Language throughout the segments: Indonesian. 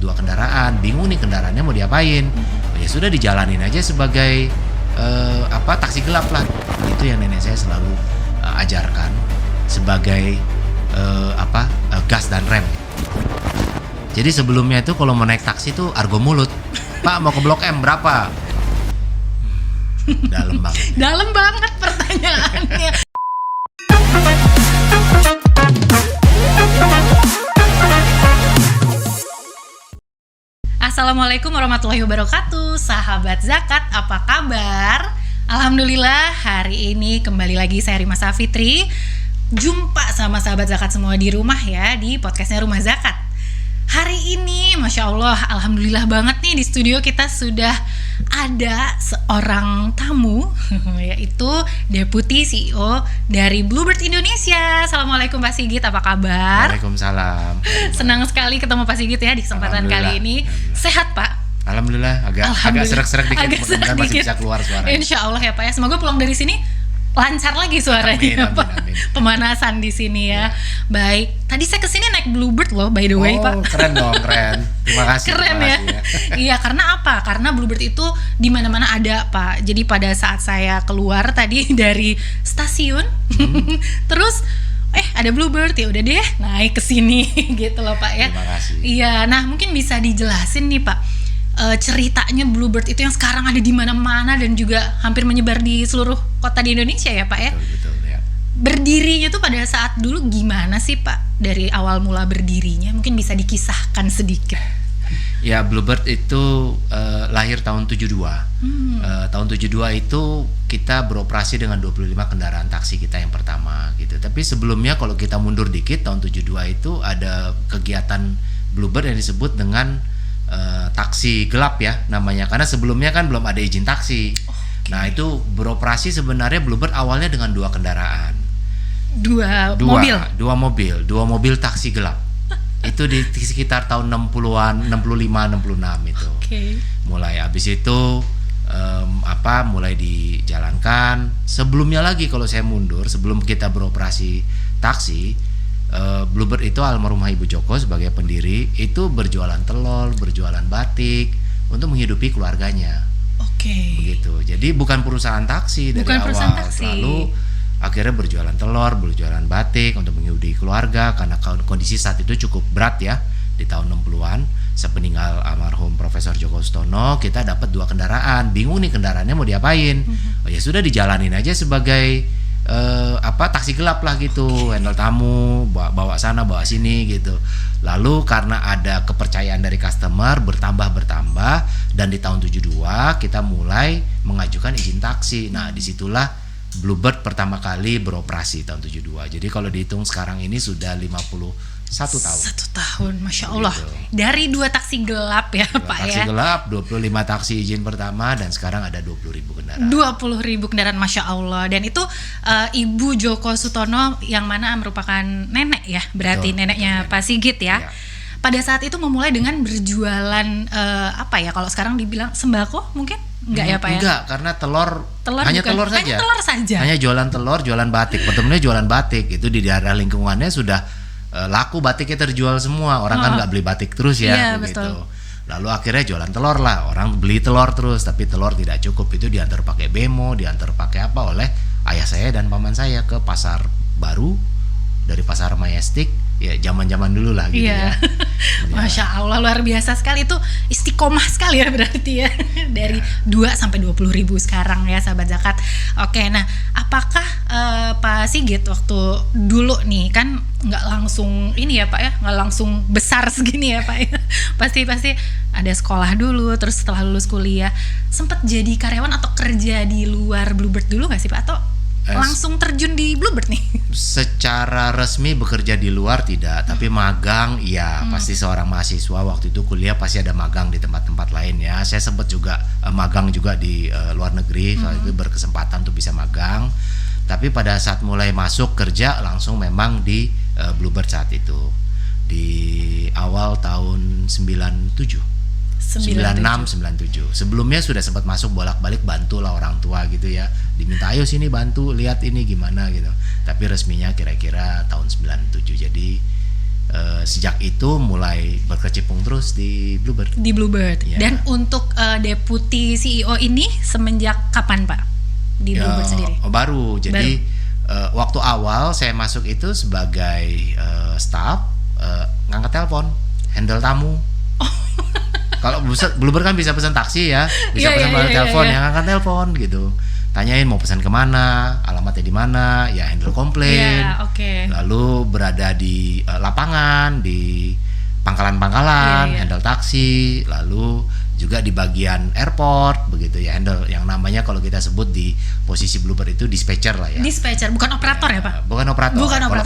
2 kendaraan, bingung nih kendaraannya mau diapain. Ya sudah dijalanin aja sebagai taksi gelap lah. Itu yang nenek saya selalu ajarkan sebagai gas dan rem. Jadi sebelumnya itu kalau mau naik taksi itu argo mulut. Pak mau ke Blok M berapa? Dalam banget. Dalam banget pertanyaannya. Assalamualaikum warahmatullahi wabarakatuh. Sahabat Zakat, apa kabar? Alhamdulillah, hari ini kembali lagi saya Rima Safitri. Jumpa sama sahabat Zakat semua di rumah ya, di podcastnya Rumah Zakat. Hari ini, Masya Allah, Alhamdulillah banget nih, di studio kita sudah ada seorang tamu, yaitu Deputi CEO dari Bluebird Indonesia. Assalamualaikum Pak Sigit, apa kabar? Waalaikumsalam. Senang sekali ketemu Pak Sigit ya di kesempatan kali ini. Sehat Pak? Alhamdulillah, agak serak-serak dikit, mudah-mudahan masih bisa keluar suaranya. Insya Allah ya Pak ya, semoga pulang dari sini lancar lagi suaranya. Amin. Pemanasan di sini ya. Baik, tadi saya kesini naik Bluebird loh, by the way Pak. Keren dong, keren. Terima kasih. Keren ya. Iya, karena apa? Karena Bluebird itu di mana-mana ada Pak. Jadi pada saat saya keluar tadi dari stasiun, terus ada Bluebird, ya udah deh naik ke sini gitu loh Pak ya. Terima kasih. Iya, nah mungkin bisa dijelasin nih Pak. Ceritanya Bluebird itu yang sekarang ada di mana-mana dan juga hampir menyebar di seluruh kota di Indonesia ya Pak ya. Betul ya. Berdirinya tuh pada saat dulu gimana sih Pak? Dari awal mula berdirinya mungkin bisa dikisahkan sedikit. Ya, Bluebird itu lahir tahun 72. Tahun 72 itu kita beroperasi dengan 25 kendaraan taksi kita yang pertama gitu. Tapi sebelumnya kalau kita mundur dikit, tahun 72 itu ada kegiatan Bluebird yang disebut dengan taksi gelap ya namanya, karena sebelumnya kan belum ada izin taksi. Nah itu beroperasi sebenarnya Bluebird awalnya dengan 2 kendaraan, dua mobil taksi gelap. Itu di sekitar tahun 60-an, 65, 66 itu. Mulai habis itu mulai dijalankan. Sebelumnya lagi kalau saya mundur, sebelum kita beroperasi taksi, Bluebird itu almarhumah Ibu Joko sebagai pendiri itu berjualan telur, berjualan batik untuk menghidupi keluarganya. Begitu. Jadi bukan perusahaan taksi dari awal. Lalu akhirnya berjualan telur, berjualan batik untuk menghidupi keluarga karena kondisi saat itu cukup berat ya di tahun 60-an. Sepeninggal almarhum Profesor Joko Sutono, kita dapat 2 kendaraan. Bingung nih kendaraannya mau diapain? Ya sudah dijalanin aja sebagai taksi gelap lah gitu, handle tamu, bawa sana bawa sini gitu. Lalu karena ada kepercayaan dari customer bertambah dan di tahun 72 kita mulai mengajukan izin taksi. Nah disitulah Bluebird pertama kali beroperasi tahun 72. Jadi kalau dihitung sekarang ini sudah 51 tahun. 1 tahun, Masya Allah. Dari 2 taksi gelap ya Pak taksi ya. Taksi gelap, 25 taksi izin pertama dan sekarang ada 20.000 kendaraan. 20.000 kendaraan, Masya Allah. Dan itu Ibu Joko Sutono yang mana merupakan nenek ya, berarti neneknya Pak Sigit ya. Pada saat itu memulai dengan berjualan kalau sekarang dibilang sembako mungkin? Enggak ya Pak ya? Enggak, karena telur hanya bukan. telur saja. Hanya telur saja. Hanya jualan telur, jualan batik. Pertemuannya jualan batik. Itu di daerah lingkungannya sudah laku, batiknya terjual semua. Orang kan nggak beli batik terus ya, begitu. Betul. Lalu akhirnya jualan telur lah. Orang beli telur terus, tapi telur tidak cukup. Itu diantar pakai bemo, diantar pakai apa oleh ayah saya dan paman saya ke pasar baru dari pasar Majestic. Ya zaman-zaman dulu lah gitu ya. Masya Allah, luar biasa sekali. Itu istiqomah sekali ya berarti ya. Dari 2 sampai 20.000 sekarang ya sahabat Zakat. Oke, nah apakah Pak Sigit waktu dulu nih kan nggak langsung ini ya Pak ya, nggak langsung besar segini ya Pak ya. Pasti ada sekolah dulu, terus setelah lulus kuliah sempat jadi karyawan atau kerja di luar Bluebird dulu nggak sih Pak, atau langsung terjun di Bluebird nih? Secara resmi bekerja di luar tidak, tapi magang ya pasti seorang mahasiswa waktu itu kuliah pasti ada magang di tempat-tempat lain ya. Saya sempat juga magang juga di luar negeri, soal itu berkesempatan tuh bisa magang. Tapi pada saat mulai masuk kerja langsung memang di Bluebird saat itu di awal tahun 97. 96, 97. Sebelumnya sudah sempat masuk bolak-balik bantulah orang tua gitu ya. Diminta ayo sini bantu, lihat ini gimana gitu. Tapi resminya kira-kira tahun 97. Jadi Sejak itu mulai berkecimpung terus di Bluebird. Di Bluebird. Ya. Dan untuk deputi CEO ini semenjak kapan Pak di Bluebird sendiri? Baru. Jadi waktu awal saya masuk itu sebagai staff, ngangkat telepon, handle tamu. Kalau Bluebird kan bisa pesan taksi ya, bisa pesan telepon, yang ngangkat telepon gitu. Tanyain mau pesan kemana, alamatnya di mana, ya handle komplain. Lalu berada di lapangan, di pangkalan-pangkalan, handle taksi, lalu juga di bagian airport begitu ya, handle yang namanya kalau kita sebut di posisi Bluebird itu dispatcher lah ya. Dispatcher, bukan operator ya Pak? Bukan operator.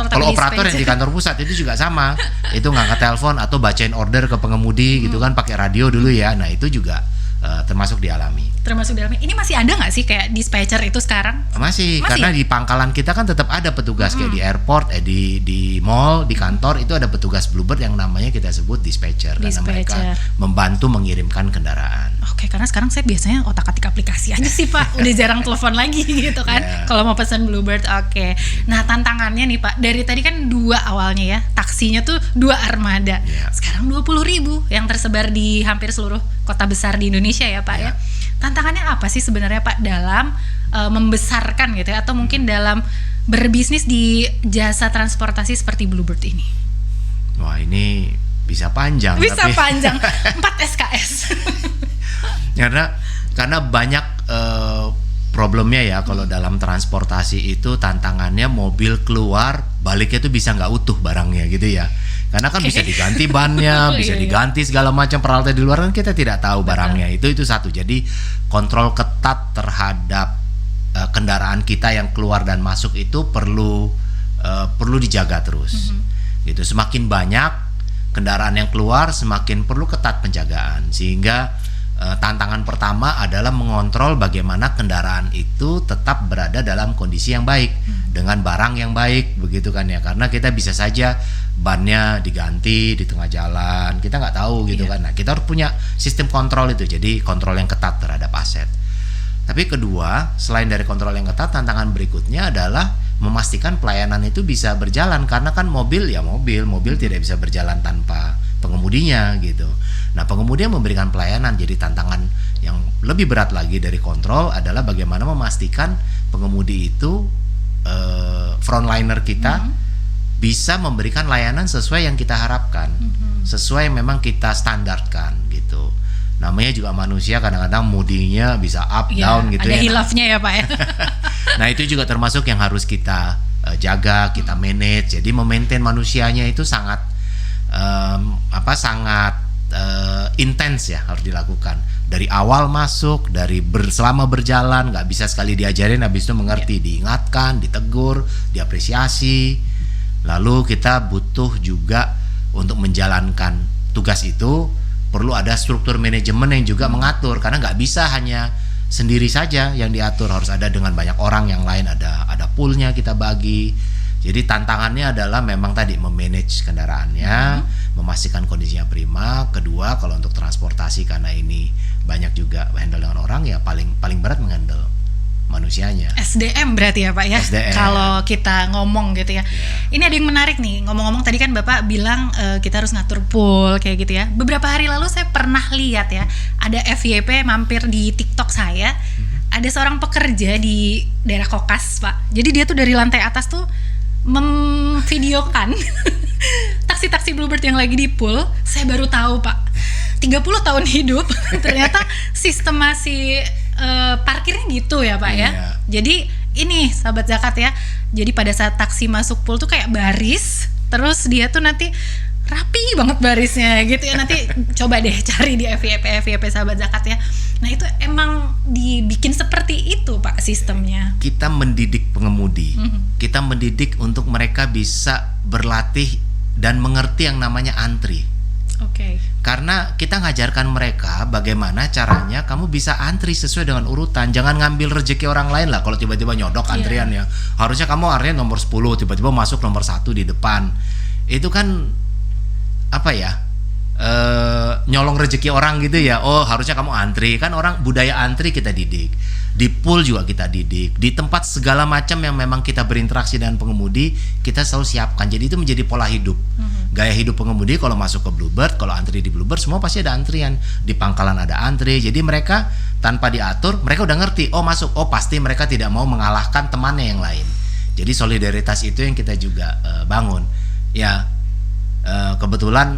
Kalau operator yang di kantor pusat itu juga sama. Itu ngangkat telepon atau bacain order ke pengemudi gitu kan, pakai radio dulu ya. Nah itu juga termasuk dialami. Ini masih ada nggak sih kayak dispatcher itu sekarang? Masih, karena di pangkalan kita kan tetap ada petugas kayak di airport, di mall, di kantor itu ada petugas Bluebird yang namanya kita sebut dispatcher. Karena mereka membantu mengirimkan kendaraan. Oke, karena sekarang saya biasanya otak-atik aplikasi aja sih Pak, udah jarang telepon lagi gitu kan. Kalau mau pesan Bluebird, oke. Nah tantangannya nih Pak, dari tadi kan 2 awalnya ya, taksinya tuh 2 armada. Sekarang 20.000 yang tersebar di hampir seluruh kota besar di Indonesia ya Pak ya. Tantangannya apa sih sebenarnya Pak dalam membesarkan gitu ya, atau mungkin dalam berbisnis di jasa transportasi seperti Bluebird ini? Wah ini bisa panjang. Bisa panjang, 4 SKS. Karena banyak problemnya ya kalau dalam transportasi itu, tantangannya mobil keluar baliknya tuh bisa nggak utuh barangnya gitu ya. Karena kan bisa diganti bannya, bisa diganti segala macam peralatan di luar, kan kita tidak tahu barangnya. Itu satu. Jadi kontrol ketat terhadap kendaraan kita yang keluar dan masuk itu perlu dijaga terus. Gitu. Semakin banyak kendaraan yang keluar, semakin perlu ketat penjagaan. Sehingga tantangan pertama adalah mengontrol bagaimana kendaraan itu tetap berada dalam kondisi yang baik, dengan barang yang baik, begitu kan ya. Karena kita bisa saja bannya diganti di tengah jalan, kita nggak tahu gitu kan. Nah kita harus punya sistem kontrol itu, jadi kontrol yang ketat terhadap aset. Tapi kedua, selain dari kontrol yang ketat, tantangan berikutnya adalah memastikan pelayanan itu bisa berjalan, karena kan mobil tidak bisa berjalan tanpa pengemudinya gitu. Nah pengemudi yang memberikan pelayanan, jadi tantangan yang lebih berat lagi dari kontrol adalah bagaimana memastikan pengemudi itu frontliner kita bisa memberikan layanan sesuai yang kita harapkan, sesuai yang memang kita standarkan gitu. Namanya juga manusia, kadang-kadang mudinya bisa up down gitu ada ya. Ada hilafnya ya Pak ya. Nah itu juga termasuk yang harus kita jaga, kita manage. Jadi memaintain manusianya itu sangat intens ya, harus dilakukan dari awal masuk, selama berjalan, nggak bisa sekali diajarin habis itu mengerti, diingatkan, ditegur, diapresiasi. Lalu kita butuh juga untuk menjalankan tugas itu perlu ada struktur manajemen yang juga mengatur, karena nggak bisa hanya sendiri saja yang diatur, harus ada dengan banyak orang yang lain, ada poolnya kita bagi. Jadi tantangannya adalah memang tadi memanage kendaraannya, memastikan kondisinya prima. Kedua, kalau untuk transportasi karena ini banyak juga handle dengan orang, ya paling berat menghandle manusianya. SDM berarti ya Pak ya. SDM. Kalau kita ngomong gitu ya. Ini ada yang menarik nih. Ngomong-ngomong tadi kan Bapak bilang kita harus ngatur pool kayak gitu ya. Beberapa hari lalu saya pernah lihat ya, ada FYP mampir di TikTok saya. Ada seorang pekerja di daerah Kokas Pak. Jadi dia tuh dari lantai atas tuh memvideokan taksi-taksi Bluebird yang lagi di pool. Saya baru tahu Pak, 30 tahun hidup ternyata sistemasi parkirnya gitu ya Pak ya. Jadi ini sahabat zakat ya, jadi pada saat taksi masuk pool tuh kayak baris, terus dia tuh nanti rapi banget barisnya gitu ya. Nanti coba deh cari di FYP sahabat zakat ya. Nah itu emang dibikin seperti itu Pak sistemnya. Kita mendidik pengemudi, kita mendidik untuk mereka bisa berlatih dan mengerti yang namanya antri. Karena kita ngajarkan mereka bagaimana caranya kamu bisa antri sesuai dengan urutan. Jangan ngambil rezeki orang lain lah. Kalau tiba-tiba nyodok antrian ya, harusnya kamu antrian nomor 10, tiba-tiba masuk nomor 1 di depan. Itu kan apa ya, nyolong rezeki orang gitu ya. Oh harusnya kamu antri, kan orang budaya antri kita didik. di pool juga kita didik, di tempat segala macam yang memang kita berinteraksi dengan pengemudi kita selalu siapkan. Jadi itu menjadi pola hidup, gaya hidup pengemudi. Kalau masuk ke Bluebird, kalau antri di Bluebird semua pasti ada antrian, di pangkalan ada antri. Jadi mereka tanpa diatur mereka udah ngerti, oh masuk, oh pasti mereka tidak mau mengalahkan temannya yang lain. Jadi solidaritas itu yang kita juga bangun ya. Kebetulan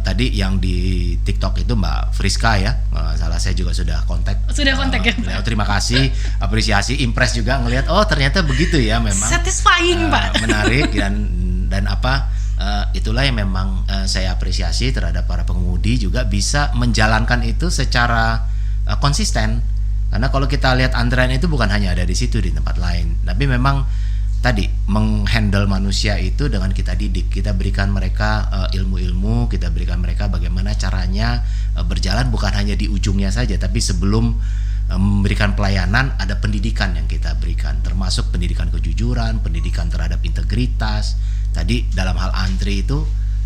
tadi yang di TikTok itu Mbak Friska ya, salah saya juga sudah kontak ya Pak. Terima kasih, apresiasi, impress juga ngelihat oh ternyata begitu ya, memang satisfying Pak, menarik dan apa itulah yang memang saya apresiasi terhadap para pengemudi juga bisa menjalankan itu secara konsisten. Karena kalau kita lihat antrean itu bukan hanya ada di situ, di tempat lain, tapi memang tadi menghandle manusia itu dengan kita didik, kita berikan mereka ilmu-ilmu, kita berikan mereka bagaimana caranya berjalan bukan hanya di ujungnya saja, tapi sebelum memberikan pelayanan ada pendidikan yang kita berikan, termasuk pendidikan kejujuran, pendidikan terhadap integritas. Tadi dalam hal antri itu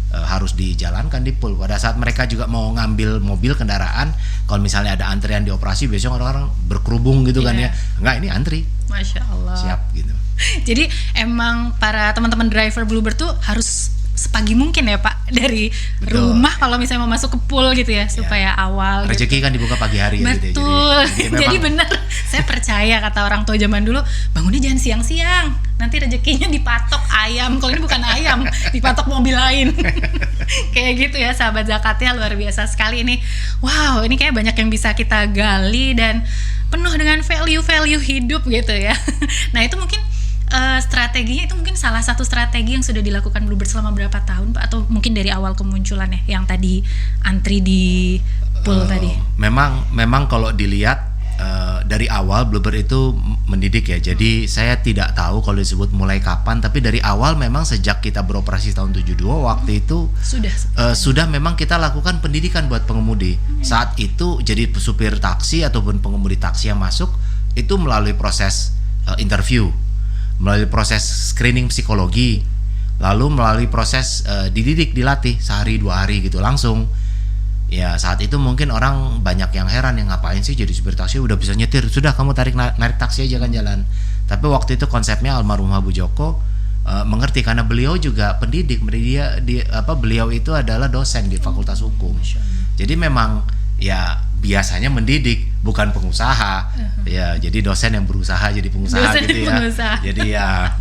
harus dijalankan di pool. Pada saat mereka juga mau ngambil mobil kendaraan, kalau misalnya ada antrian di operasi, biasanya orang-orang berkerubung gitu kan ya. Enggak, ini antri. Masya Allah. Siap gitu. Jadi emang para teman-teman driver Bluebird tuh harus sepagi mungkin ya Pak dari rumah kalau misalnya mau masuk ke pool gitu ya, supaya awal rezeki kan dibuka pagi hari ya. Betul. Jadi benar, saya percaya kata orang tua zaman dulu, bangunnya jangan siang-siang, nanti rezekinya dipatok ayam. Kalau ini bukan ayam, dipatok mobil lain. Kayak gitu ya sahabat zakatnya, luar biasa sekali ini. Wow, ini kayak banyak yang bisa kita gali dan penuh dengan value-value hidup gitu ya. Nah itu mungkin strateginya itu mungkin salah satu strategi yang sudah dilakukan Bluebird selama berapa tahun Pak, atau mungkin dari awal kemunculannya yang tadi antri di pool tadi? Memang kalau dilihat dari awal Bluebird itu mendidik ya. Jadi saya tidak tahu kalau disebut mulai kapan, tapi dari awal memang sejak kita beroperasi tahun 72 waktu itu sudah memang kita lakukan pendidikan buat pengemudi. Saat itu jadi supir taksi ataupun pengemudi taksi yang masuk itu melalui proses interview, melalui proses screening psikologi, lalu melalui proses dididik, dilatih sehari 2 hari gitu langsung. Ya saat itu mungkin orang banyak yang heran, yang ngapain sih jadi supir taksi udah bisa nyetir, sudah kamu narik taksi aja kan jalan. Tapi waktu itu konsepnya almarhum Bu Joko mengerti, karena beliau juga pendidik, beliau itu adalah dosen di Fakultas Hukum. Jadi memang ya biasanya mendidik, bukan pengusaha. Ya jadi dosen yang berusaha jadi pengusaha gitu ya. Jadi ya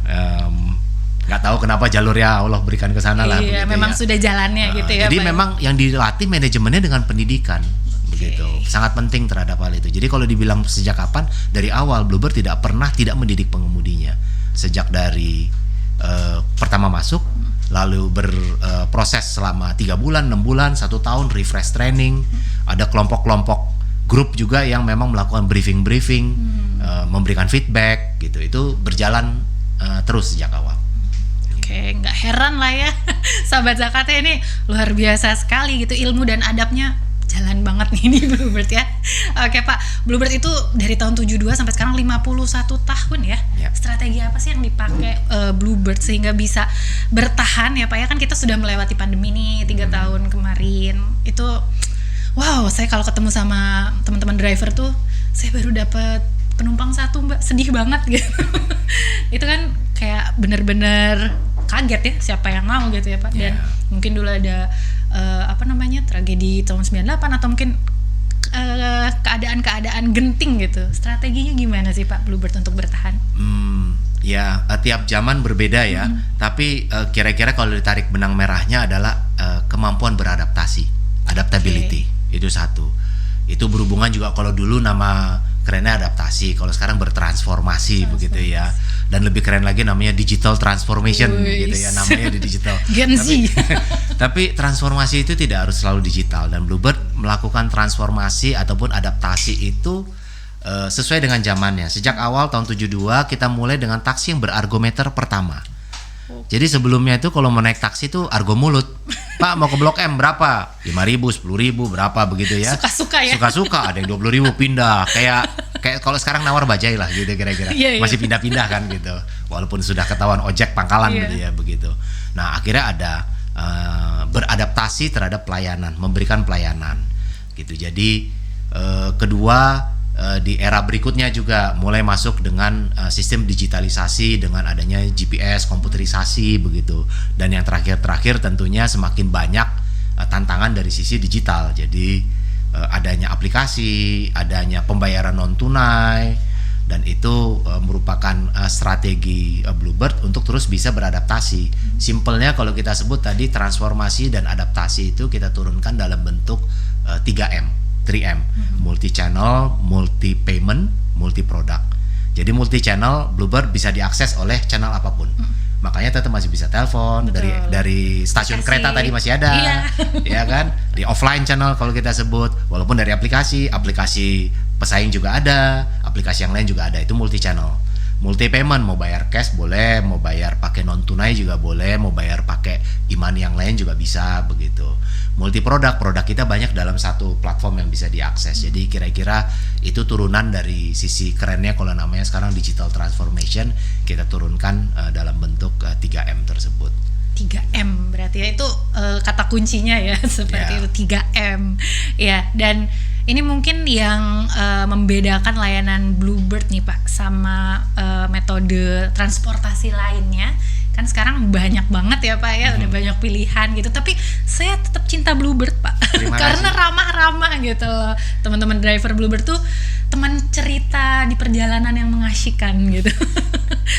nggak tahu kenapa jalurnya Allah berikan ke sana lah. Iya, memang ya. Sudah jalannya gitu ya. Jadi memang yang dilatih manajemennya dengan pendidikan, begitu. Sangat penting terhadap hal itu. Jadi kalau dibilang sejak kapan, dari awal Bluebird tidak pernah tidak mendidik pengemudinya. Sejak dari pertama masuk, lalu berproses selama 3 bulan, 6 bulan, 1 tahun refresh training. Ada kelompok-kelompok grup juga yang memang melakukan briefing, memberikan feedback gitu. Itu berjalan terus sejak awal. Oke, nggak heran lah ya, sahabat zakatnya ini luar biasa sekali gitu, ilmu dan adabnya jalan banget nih di Bluebird ya. Oke Pak, Bluebird itu dari tahun 72 sampai sekarang 51 tahun ya. Strategi apa sih yang dipakai Bluebird sehingga bisa bertahan ya Pak ya? Kan kita sudah melewati pandemi nih 3 tahun kemarin. Itu wow, saya kalau ketemu sama teman-teman driver tuh, saya baru dapat penumpang 1 Mbak, sedih banget gitu. Itu kan kayak bener-bener kaget ya, siapa yang mau gitu ya Pak. Dan mungkin dulu ada tragedi tahun 98 atau mungkin keadaan-keadaan genting gitu. Strateginya gimana sih Pak Bluebird untuk bertahan? Ya tiap zaman berbeda ya. Tapi kira-kira kalau ditarik benang merahnya adalah kemampuan beradaptasi, adaptability. Itu satu. Itu berhubungan juga, kalau dulu nama kerennya adaptasi, kalau sekarang bertransformasi begitu ya. Dan lebih keren lagi namanya digital transformation gitu ya, namanya di digital. Gen Z. Tapi transformasi itu tidak harus selalu digital, dan Bluebird melakukan transformasi ataupun adaptasi itu sesuai dengan zamannya. Sejak awal tahun 72 kita mulai dengan taksi yang berargometer pertama. Jadi sebelumnya itu kalau mau naik taksi itu argo mulut. Pak mau ke Blok M berapa? 5.000, 10.000 berapa begitu ya. Suka-suka ya. Suka-suka, ada yang 20.000 pindah. Kayak kalau sekarang nawar bajai lah gitu kira-kira. Masih pindah-pindah kan gitu. Walaupun sudah ketahuan ojek pangkalan gitu ya begitu. Nah, akhirnya ada beradaptasi terhadap pelayanan, memberikan pelayanan gitu. Jadi kedua di era berikutnya juga mulai masuk dengan sistem digitalisasi dengan adanya GPS, komputerisasi begitu. Dan yang terakhir tentunya semakin banyak tantangan dari sisi digital. Jadi adanya aplikasi, adanya pembayaran non tunai, dan itu merupakan strategi Bluebird untuk terus bisa beradaptasi. Simpelnya kalau kita sebut tadi transformasi dan adaptasi itu kita turunkan dalam bentuk 3M. Multi channel, multi payment, multi product. Jadi multi channel Bluebird bisa diakses oleh channel apapun. Makanya tetap masih bisa telepon dari stasiun kereta tadi masih ada, ya kan? Di offline channel kalau kita sebut, walaupun dari aplikasi pesaing juga ada, aplikasi yang lain juga ada. Itu multi channel. Multi payment, mau bayar cash boleh, mau bayar pakai non tunai juga boleh, mau bayar pakai e-money yang lain juga bisa begitu. Multi produk kita banyak dalam satu platform yang bisa diakses. Jadi kira-kira itu turunan dari sisi kerennya kalau namanya sekarang digital transformation, kita turunkan dalam bentuk 3M tersebut. 3M berarti ya itu kata kuncinya ya seperti itu 3M ya. Dan ini mungkin yang membedakan layanan Bluebird nih Pak sama metode transportasi lainnya. Kan sekarang banyak banget ya Pak ya, udah banyak pilihan gitu. Tapi saya tetap cinta Bluebird Pak, karena ramah-ramah gitu loh. Teman-teman driver Bluebird tuh teman cerita di perjalanan yang mengasyikkan gitu.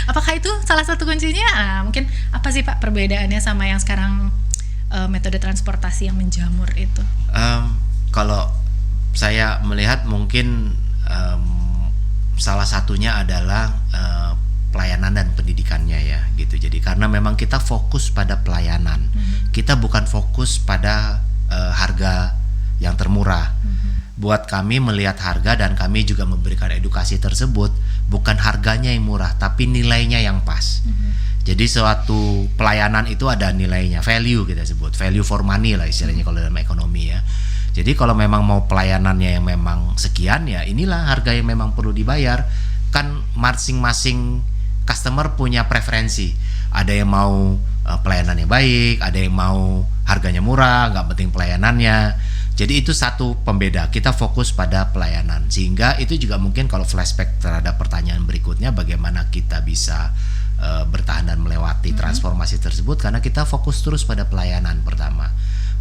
Apakah itu salah satu kuncinya? Nah, mungkin apa sih Pak perbedaannya sama yang sekarang metode transportasi yang menjamur itu? Kalau saya melihat mungkin salah satunya adalah pelayanan dan pendidikannya ya gitu. Jadi karena memang kita fokus pada pelayanan, kita bukan fokus pada harga yang termurah. Buat kami melihat harga dan kami juga memberikan edukasi tersebut, bukan harganya yang murah tapi nilainya yang pas. Jadi suatu pelayanan itu ada nilainya, value kita sebut, value for money lah istilahnya kalau dalam ekonomi ya. Jadi kalau memang mau pelayanannya yang memang sekian ya inilah harga yang memang perlu dibayar. Kan masing-masing customer punya preferensi. Ada yang mau pelayanan yang baik, ada yang mau harganya murah, nggak penting pelayanannya. Jadi itu satu pembeda, kita fokus pada pelayanan. Sehingga itu juga mungkin kalau flashback terhadap pertanyaan berikutnya, bagaimana kita bisa bertahan dan melewati transformasi tersebut, karena kita fokus terus pada pelayanan pertama.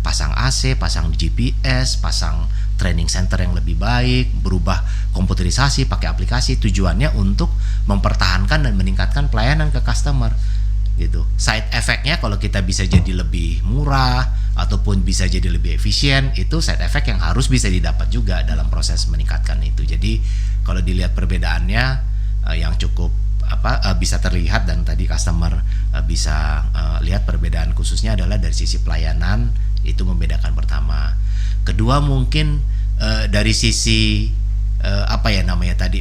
Pasang AC, pasang GPS, pasang training center yang lebih baik, berubah komputerisasi, pakai aplikasi, tujuannya untuk mempertahankan dan meningkatkan pelayanan ke customer gitu. Side effect-nya kalau kita bisa jadi lebih murah ataupun bisa jadi lebih efisien, itu side effect yang harus bisa didapat juga dalam proses meningkatkan itu. Jadi kalau dilihat perbedaannya yang cukup bisa terlihat dan tadi customer bisa lihat perbedaan khususnya adalah dari sisi pelayanan, itu membedakan pertama. Kedua mungkin dari sisi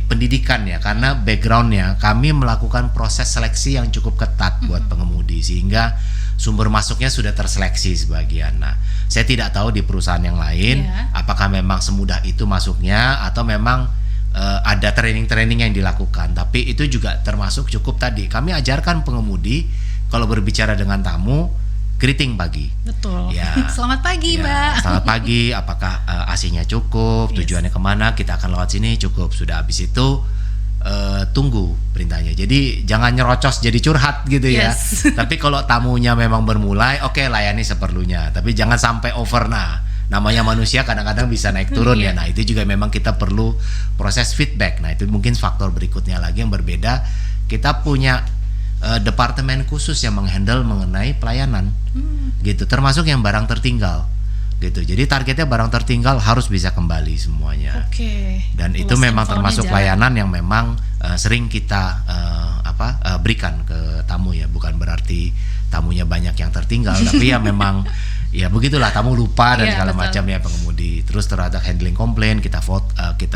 pendidikan ya, karena backgroundnya kami melakukan proses seleksi yang cukup ketat buat pengemudi sehingga sumber masuknya sudah terseleksi sebagian. Nah, saya tidak tahu di perusahaan yang lain apakah memang semudah itu masuknya atau memang ada training-training yang dilakukan. Tapi itu juga termasuk cukup tadi kami ajarkan pengemudi kalau berbicara dengan tamu, greeting pagi. Betul. Ya. Selamat pagi, Mbak. Selamat pagi. Apakah AC-nya cukup? Tujuannya kemana? Kita akan lewat sini. Cukup. Sudah habis itu tunggu perintahnya. Jadi jangan nyerocos jadi curhat gitu ya. Tapi kalau tamunya memang bermulai, oke, layani seperlunya. Tapi jangan sampai over. Namanya manusia kadang-kadang bisa naik turun ya. Nah itu juga memang kita perlu proses feedback. Nah itu mungkin faktor berikutnya lagi yang berbeda. Kita punya departemen khusus yang menghandle mengenai pelayanan gitu, termasuk yang barang tertinggal gitu. Jadi targetnya barang tertinggal harus bisa kembali semuanya. Dan itu memang termasuk layanan yang memang sering kita berikan ke tamu ya. Bukan berarti tamunya banyak yang tertinggal, tapi ya memang ya begitulah, tamu lupa dan segala macam ya pengemudi. Terus terhadap handling komplain kita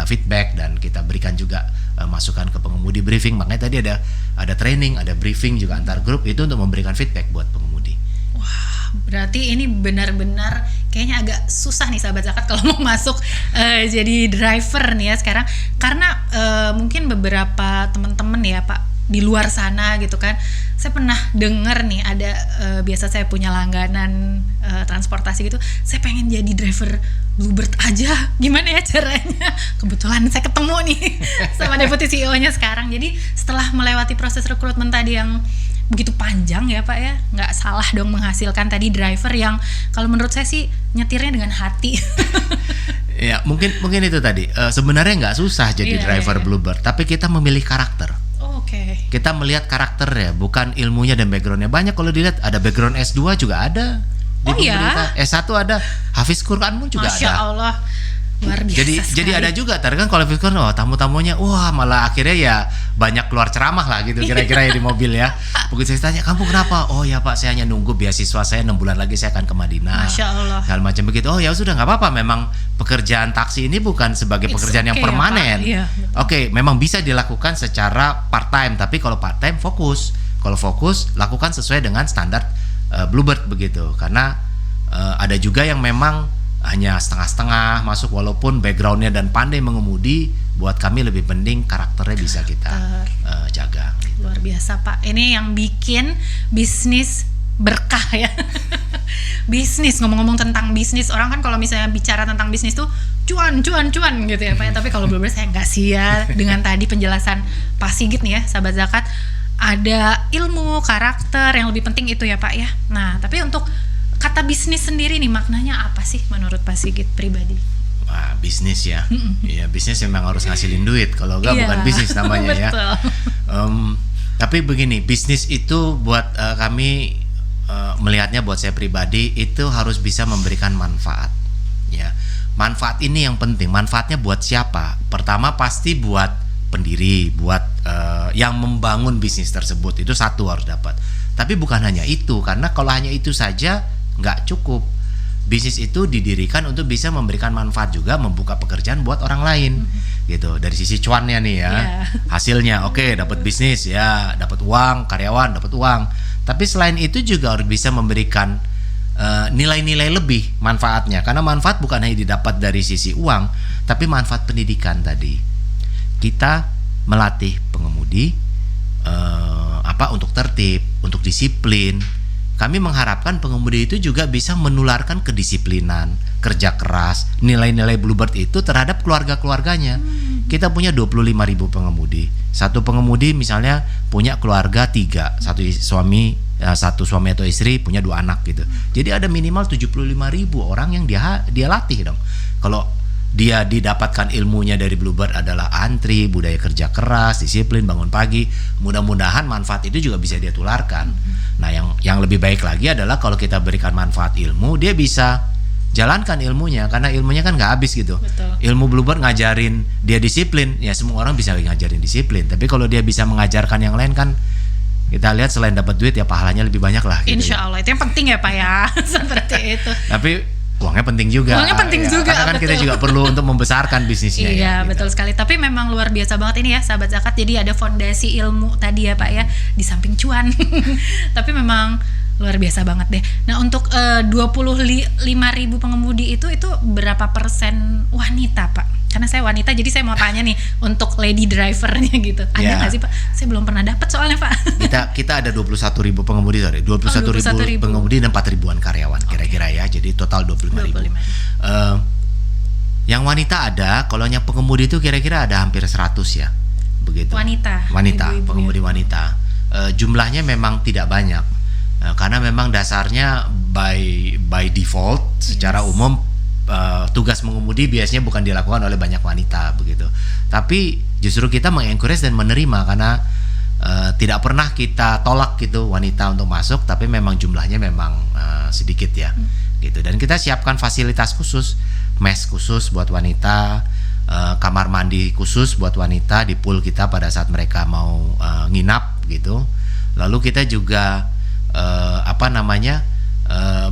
feedback dan kita berikan juga masukan ke pengemudi, briefing. Makanya tadi ada training, ada briefing juga antar grup itu untuk memberikan feedback buat pengemudi. Wah, berarti ini benar-benar kayaknya agak susah nih sahabat zakat kalau mau masuk jadi driver nih ya sekarang, karena mungkin beberapa teman-teman ya Pak di luar sana gitu kan, saya pernah dengar nih ada biasa saya punya langganan transportasi gitu, saya pengen jadi driver Bluebird aja gimana ya caranya. Kebetulan saya ketemu nih sama Deputi CEO-nya sekarang. Jadi setelah melewati proses rekrutmen tadi yang begitu panjang ya Pak ya, nggak salah dong menghasilkan tadi driver yang kalau menurut saya sih nyetirnya dengan hati. Ya mungkin itu tadi sebenarnya nggak susah jadi driver Bluebird, tapi kita memilih karakter. Oke. Kita melihat karakternya, bukan ilmunya dan backgroundnya. Banyak kalau dilihat ada background S2 juga ada di pemerintah, S1 ada, Hafiz Quran pun juga Masya ada. Allah. Luar biasa Jadi ada juga kan kalau Hafiz Quran, tamu-tamunya wah malah akhirnya ya banyak keluar ceramah lah gitu kira-kira ya di mobil ya. Begitu saya tanya, kamu kenapa? Oh ya Pak, saya hanya nunggu beasiswa saya 6 bulan lagi saya akan ke Madinah. Masya Allah. Hal macam begitu. Oh ya sudah nggak apa-apa, memang pekerjaan taksi ini bukan sebagai pekerjaan yang permanen. Ya, Oke, memang bisa dilakukan secara part time, tapi kalau part time fokus. Kalau fokus lakukan sesuai dengan standar Bluebird begitu. Karena ada juga yang memang hanya setengah-setengah masuk, walaupun backgroundnya dan pandai mengemudi, buat kami lebih penting karakternya bisa kita jaga. Luar biasa Pak, ini yang bikin bisnis berkah ya. Bisnis, ngomong-ngomong tentang bisnis, orang kan kalau misalnya bicara tentang bisnis tuh cuan gitu ya Pak ya. Tapi kalau Bluebird saya nggak sih ya. Dengan tadi penjelasan Pak Sigit nih ya, sahabat zakat, ada ilmu, karakter yang lebih penting itu ya Pak ya. Nah tapi untuk kata bisnis sendiri nih maknanya apa sih menurut Pak Sigit pribadi? Wah, bisnis ya. Iya, bisnis memang harus ngasilin duit. Kalau enggak bukan bisnis namanya ya. Tapi begini, bisnis itu buat kami melihatnya, buat saya pribadi itu harus bisa memberikan manfaat. Ya, manfaat ini yang penting. Manfaatnya buat siapa? Pertama pasti buat pendiri, buat yang membangun bisnis tersebut. Itu satu harus dapat. Tapi bukan hanya itu, karena kalau hanya itu saja nggak cukup. Bisnis itu didirikan untuk bisa memberikan manfaat juga, membuka pekerjaan buat orang lain, gitu. Dari sisi cuannya nih ya, hasilnya oke, dapat bisnis ya, dapat uang, karyawan dapat uang. Tapi selain itu juga harus bisa memberikan nilai-nilai lebih manfaatnya, karena manfaat bukan hanya didapat dari sisi uang, tapi manfaat pendidikan tadi. Kita melatih pengemudi untuk tertib, untuk disiplin. Kami mengharapkan pengemudi itu juga bisa menularkan kedisiplinan, kerja keras, nilai-nilai Bluebird itu terhadap keluarga-keluarganya. Kita punya 25.000 pengemudi. Satu pengemudi misalnya punya keluarga 3, satu suami atau istri, punya 2 anak gitu. Jadi ada minimal 75.000 orang yang dia latih dong. Kalau dia didapatkan ilmunya dari Bluebird adalah antri, budaya kerja keras, disiplin, bangun pagi, mudah-mudahan manfaat itu juga bisa dia tularkan. Nah yang lebih baik lagi adalah kalau kita berikan manfaat ilmu, dia bisa jalankan ilmunya, karena ilmunya kan nggak habis gitu. Betul. Ilmu Bluebird ngajarin dia disiplin, ya semua orang bisa ngajarin disiplin, tapi kalau dia bisa mengajarkan yang lain kan kita lihat selain dapat duit ya pahalanya lebih banyak lah gitu. Insya Allah itu yang penting ya Pak ya. Seperti itu. Tapi uangnya penting juga. Uangnya penting juga. Karena kan betul. kita juga perlu untuk membesarkan bisnisnya. Iya ya, betul gitu. sekali. Tapi memang luar biasa banget ini ya sahabat zakat. Jadi ada fondasi ilmu tadi ya Pak ya, di samping cuan. Tapi memang luar biasa banget deh. Nah untuk 25.000 pengemudi itu berapa persen wanita Pak? Karena saya wanita, jadi saya mau tanya nih untuk lady drivernya gitu. Ada nggak sih Pak? Saya belum pernah dapat soalnya Pak. Kita ada 21.000 pengemudi, 21.000 pengemudi dan 4.000-an karyawan kira-kira ya. Jadi total 25.000. Yang wanita ada, kalau yang pengemudi itu kira-kira ada hampir 100 ya. Begitu. Wanita, pengemudi wanita. Jumlahnya memang tidak banyak. Karena memang dasarnya by default secara umum tugas mengemudi biasanya bukan dilakukan oleh banyak wanita begitu. Tapi justru kita mengencourage dan menerima karena tidak pernah kita tolak gitu wanita untuk masuk, tapi memang jumlahnya memang sedikit ya. Gitu. Dan kita siapkan fasilitas khusus, mes khusus buat wanita, kamar mandi khusus buat wanita di pool kita pada saat mereka mau nginap gitu. Lalu kita juga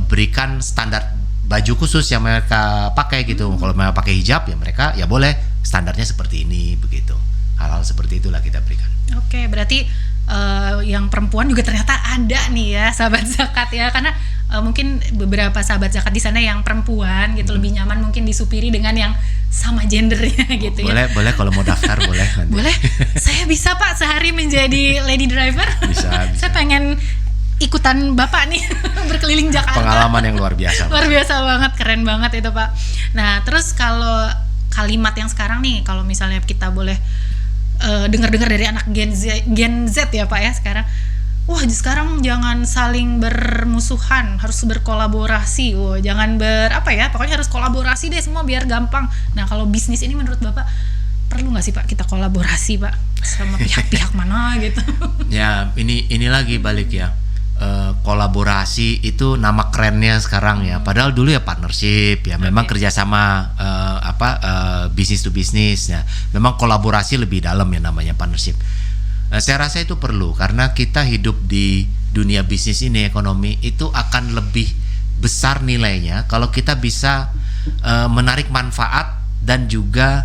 berikan standar baju khusus yang mereka pakai gitu. Kalau mereka pakai hijab ya mereka ya boleh standarnya seperti ini begitu. Hal-hal seperti itulah kita berikan. Oke, berarti yang perempuan juga ternyata ada nih ya sahabat zakat ya, karena mungkin beberapa sahabat zakat di sana yang perempuan gitu lebih nyaman mungkin disupiri dengan yang sama gendernya gitu boleh, ya. Boleh kalau mau daftar boleh nanti. Boleh. Saya bisa Pak sehari menjadi lady driver. Bisa. Saya pengen ikutan Bapak nih berkeliling Jakarta. Pengalaman yang luar biasa. Luar biasa banget, keren banget itu Pak. Nah terus kalau kalimat yang sekarang nih, kalau misalnya kita boleh dengar-dengar dari anak Gen Z ya Pak ya sekarang, wah sekarang jangan saling bermusuhan, harus berkolaborasi. Wah jangan pokoknya harus kolaborasi deh semua biar gampang. Nah kalau bisnis ini menurut Bapak perlu nggak sih Pak kita kolaborasi Pak sama pihak-pihak mana gitu? Ya ini lagi balik ya. Kolaborasi itu nama kerennya sekarang ya. Padahal dulu ya partnership ya. Memang kerjasama bisnis to bisnis ya. Memang kolaborasi lebih dalam ya namanya partnership. Saya rasa itu perlu karena kita hidup di dunia bisnis ini, ekonomi itu akan lebih besar nilainya kalau kita bisa menarik manfaat dan juga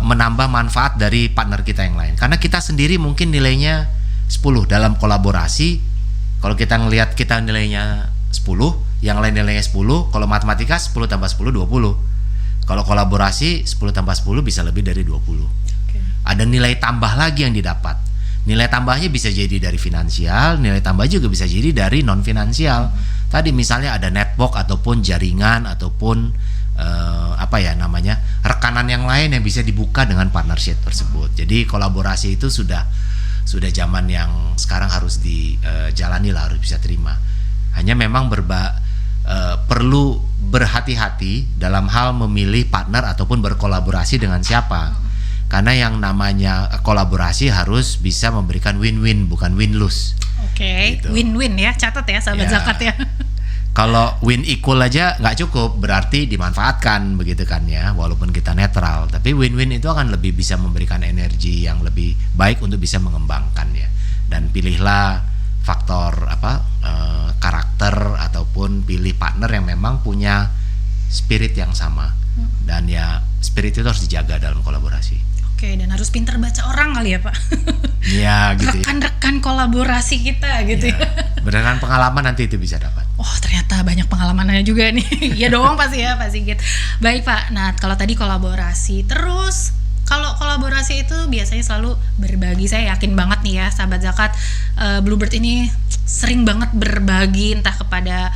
menambah manfaat dari partner kita yang lain. Karena kita sendiri mungkin nilainya 10 dalam kolaborasi. Kalau kita ngelihat kita nilainya 10, yang lain nilainya 10, kalau matematika 10 tambah 10 20. Kalau kolaborasi 10 tambah 10 bisa lebih dari 20. Okay. Ada nilai tambah lagi yang didapat. Nilai tambahnya bisa jadi dari finansial, nilai tambah juga bisa jadi dari non finansial. Tadi misalnya ada network ataupun jaringan ataupun rekanan yang lain yang bisa dibuka dengan partnership tersebut. Jadi kolaborasi itu sudah zaman yang sekarang harus dijalani lah, harus bisa terima. Hanya memang perlu berhati-hati dalam hal memilih partner ataupun berkolaborasi dengan siapa. Karena yang namanya kolaborasi harus bisa memberikan win-win, bukan win-lose. Oke, gitu. Win-win ya, catat ya sahabat zakat ya. Kalau win equal aja nggak cukup, berarti dimanfaatkan begitu kan ya, walaupun kita netral. Tapi win-win itu akan lebih bisa memberikan energi yang lebih baik untuk bisa mengembangkan ya. Dan pilihlah faktor karakter ataupun pilih partner yang memang punya spirit yang sama. Dan ya spirit itu harus dijaga dalam kolaborasi. Oke, dan harus pintar baca orang kali ya Pak. Iya gitu. Rekan-rekan kolaborasi kita gitu ya. Berdasarkan pengalaman nanti itu bisa dapat. Oh ternyata banyak pengalamannya juga nih. Iya dong pasti ya Pak Sigit. Baik Pak, nah kalau tadi kolaborasi, terus kalau kolaborasi itu biasanya selalu berbagi. Saya yakin banget nih ya sahabat zakat, Bluebird ini sering banget berbagi entah kepada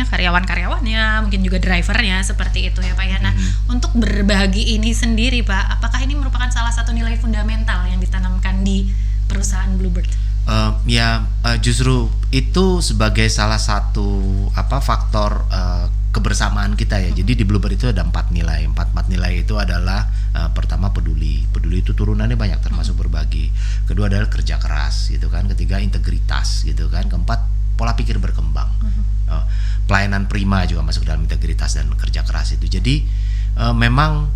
karyawan-karyawannya, mungkin juga drivernya, seperti itu ya Pak ya. Nah, untuk berbagi ini sendiri Pak, apakah ini merupakan salah satu nilai fundamental yang ditanamkan di perusahaan Bluebird? Justru itu sebagai salah satu faktor kebersamaan kita ya. Jadi di Bluebird itu ada 4 nilai. 4 nilai itu adalah pertama peduli itu turunannya banyak termasuk berbagi. Kedua adalah kerja keras gitu kan. Ketiga integritas gitu kan. Keempat pola pikir berkembang. Pelayanan prima juga masuk dalam integritas dan kerja keras itu. Jadi memang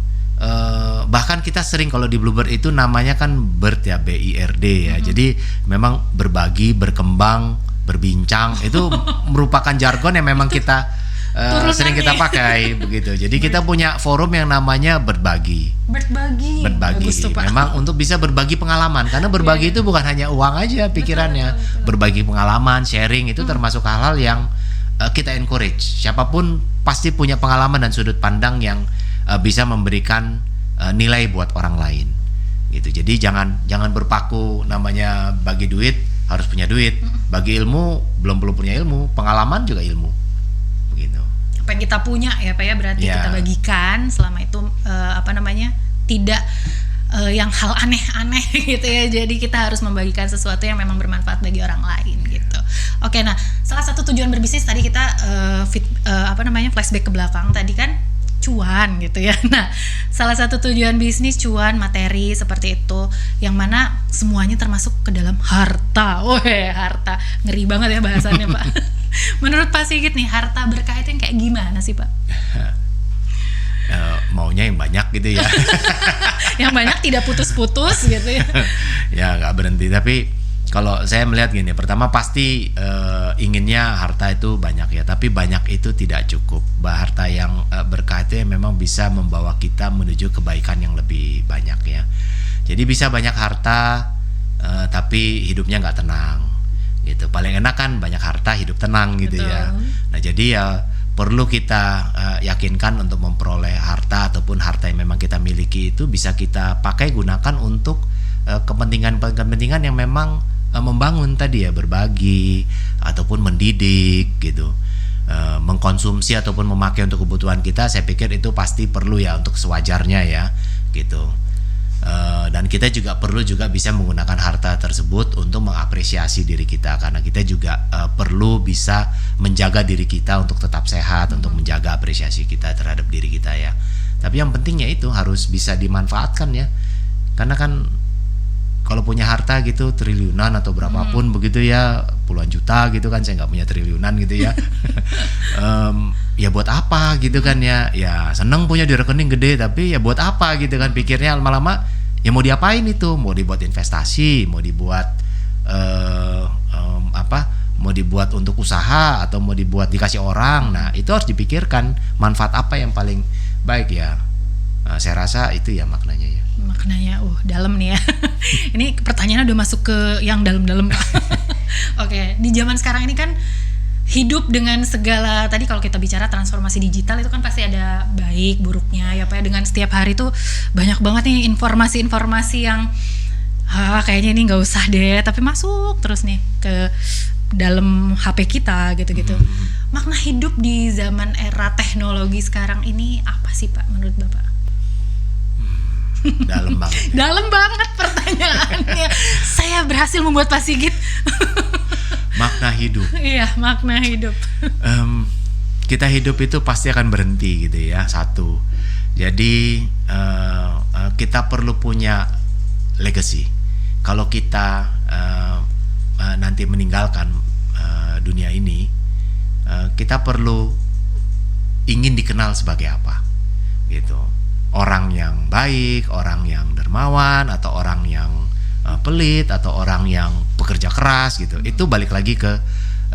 bahkan kita sering kalau di Bluebird itu namanya kan BIRD ya, BIRD ya. Jadi memang berbagi, berkembang, berbincang itu merupakan jargon yang memang kita sering kita pakai begitu. Jadi kita punya forum yang namanya berbagi. Tuh, memang untuk bisa berbagi pengalaman, karena berbagi itu bukan hanya uang aja pikirannya. Betul. Berbagi pengalaman, sharing itu termasuk hal-hal yang kita encourage. Siapapun pasti punya pengalaman dan sudut pandang yang bisa memberikan nilai buat orang lain gitu. Jadi jangan berpaku namanya bagi duit harus punya duit, bagi ilmu belum perlu punya ilmu, pengalaman juga ilmu begitu. Apa yang kita punya ya Pak ya, berarti kita bagikan selama itu tidak yang hal aneh-aneh gitu ya. Jadi kita harus membagikan sesuatu yang memang bermanfaat bagi orang lain gitu. Oke, nah salah satu tujuan berbisnis tadi kita flashback ke belakang tadi kan cuan gitu ya. Nah, salah satu tujuan bisnis cuan, materi seperti itu, yang mana semuanya termasuk ke dalam harta. Harta. Ngeri banget ya bahasannya, Pak. Menurut Pak Sigit nih, harta berkah itu yang kayak gimana sih, Pak? Maunya yang banyak gitu ya. Yang banyak tidak putus-putus gitu ya. Ya, nggak berhenti, tapi kalau saya melihat gini, pertama pasti inginnya harta itu banyak ya, tapi banyak itu tidak cukup. Harta yang berkah itu yang memang bisa membawa kita menuju kebaikan yang lebih banyak ya. Jadi bisa banyak harta, tapi hidupnya nggak tenang gitu. Paling enak kan banyak harta, hidup tenang gitu. Betul. Ya. Nah jadi ya perlu kita yakinkan untuk memperoleh harta ataupun harta yang memang kita miliki itu bisa kita pakai gunakan untuk kepentingan yang memang membangun tadi ya, berbagi ataupun mendidik gitu. Mengkonsumsi ataupun memakai untuk kebutuhan kita, saya pikir itu pasti perlu ya untuk sewajarnya ya gitu. Dan kita juga perlu juga bisa menggunakan harta tersebut untuk mengapresiasi diri kita, karena kita juga perlu bisa menjaga diri kita untuk tetap sehat, untuk menjaga apresiasi kita terhadap diri kita ya. Tapi yang pentingnya itu harus bisa dimanfaatkan ya, karena kan kalau punya harta gitu triliunan atau berapapun begitu ya, puluhan juta gitu kan, saya nggak punya triliunan gitu ya. Ya buat apa gitu kan ya, ya seneng punya di rekening gede, tapi ya buat apa gitu kan, pikirnya lama-lama ya mau diapain itu, mau dibuat investasi, mau dibuat mau dibuat untuk usaha, atau mau dibuat dikasih orang. Nah itu harus dipikirkan manfaat apa yang paling baik ya. Saya rasa itu ya maknanya ya. Maknanya, dalam nih ya. Ini pertanyaannya udah masuk ke yang dalam-dalam. Oke, di zaman sekarang ini kan hidup dengan segala, tadi kalau kita bicara transformasi digital itu kan pasti ada baik buruknya ya Pak ya. Dengan setiap hari tuh banyak banget nih informasi-informasi yang kayaknya ini nggak usah deh, tapi masuk terus nih ke dalam HP kita gitu-gitu. Makna hidup di zaman era teknologi sekarang ini apa sih Pak menurut Bapak? Dalam banget. Dalam banget pertanyaannya. Saya berhasil membuat Pak Sigit. Makna hidup. Iya, makna hidup. Kita hidup itu pasti akan berhenti gitu ya, satu. Jadi kita perlu punya legacy. Kalau kita nanti meninggalkan dunia ini, kita perlu ingin dikenal sebagai apa, gitu. Orang yang baik, orang yang dermawan, atau orang yang pelit, atau orang yang pekerja keras gitu. Itu balik lagi ke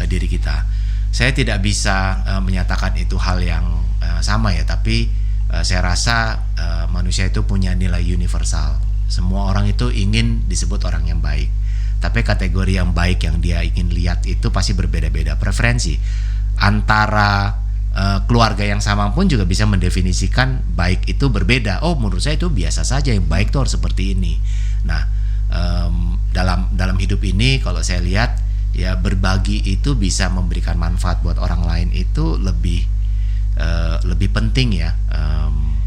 diri kita. Saya tidak bisa menyatakan itu hal yang sama ya, tapi saya rasa manusia itu punya nilai universal. Semua orang itu ingin disebut orang yang baik, tapi kategori yang baik yang dia ingin lihat itu pasti berbeda-beda. Preferensi antara keluarga yang sama pun juga bisa mendefinisikan baik itu berbeda. Oh, menurut saya itu biasa saja, yang baik itu harus seperti ini. Nah, dalam hidup ini kalau saya lihat ya, berbagi itu bisa memberikan manfaat buat orang lain itu lebih penting ya,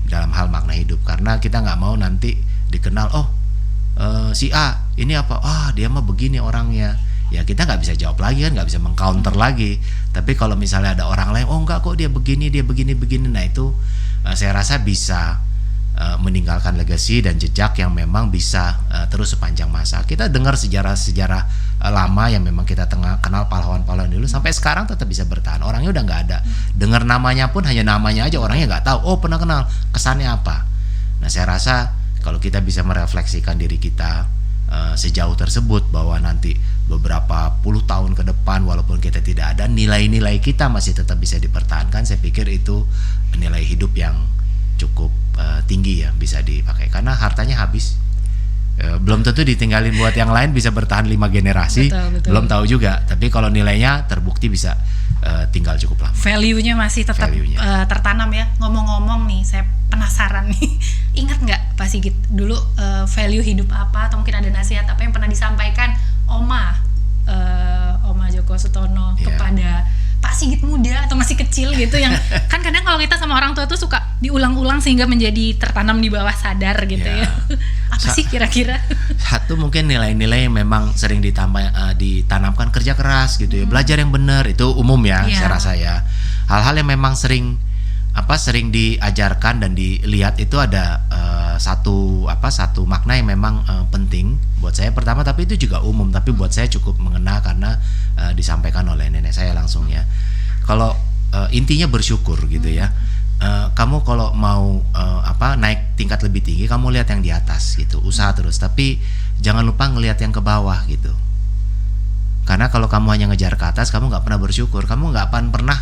dalam hal makna hidup. Karena kita nggak mau nanti dikenal, si A ini apa, dia mah begini orangnya. Ya kita nggak bisa jawab lagi kan, nggak bisa mengcounter lagi. Tapi kalau misalnya ada orang lain, enggak kok dia begini, nah itu saya rasa bisa meninggalkan legasi dan jejak yang memang bisa terus sepanjang masa. Kita dengar sejarah-sejarah lama yang memang kita kenal pahlawan-pahlawan dulu, sampai sekarang tetap bisa bertahan. Orangnya udah nggak ada, dengar namanya pun hanya namanya aja, orangnya nggak tahu. Oh pernah kenal, kesannya apa. Nah saya rasa kalau kita bisa merefleksikan diri kita sejauh tersebut, bahwa nanti beberapa puluh tahun ke depan walaupun kita tidak ada, nilai-nilai kita masih tetap bisa dipertahankan. Saya pikir itu nilai hidup yang cukup tinggi ya, bisa dipakai. Karena hartanya habis, belum tentu ditinggalin buat yang lain bisa bertahan 5 generasi. Betul. Belum tahu juga. Tapi kalau nilainya terbukti bisa tinggal cukup lama. Value-nya masih tetap tertanam ya. Ngomong-ngomong nih, saya penasaran nih. Ingat nggak Pak Sigit dulu value hidup apa, atau mungkin ada nasihat apa yang pernah disampaikan Oma Joko Sutono kepada Pak Sigit muda atau masih kecil gitu, yang kan kadang kalau kita sama orang tua tuh suka diulang-ulang sehingga menjadi tertanam di bawah sadar gitu ya. Apa sih kira-kira? Satu mungkin nilai-nilai yang memang sering ditanamkan, kerja keras gitu ya, belajar yang benar, itu umum ya, saya rasa ya. Hal-hal yang memang sering diajarkan dan dilihat itu ada satu makna yang memang penting buat saya pertama, tapi itu juga umum, tapi buat saya cukup mengena karena disampaikan oleh nenek saya langsung ya. Kalau intinya bersyukur gitu ya. Kamu kalau mau naik tingkat lebih tinggi, kamu lihat yang di atas gitu, usaha terus, tapi jangan lupa ngelihat yang ke bawah gitu. Karena kalau kamu hanya ngejar ke atas, kamu nggak pernah bersyukur, kamu nggak akan pernah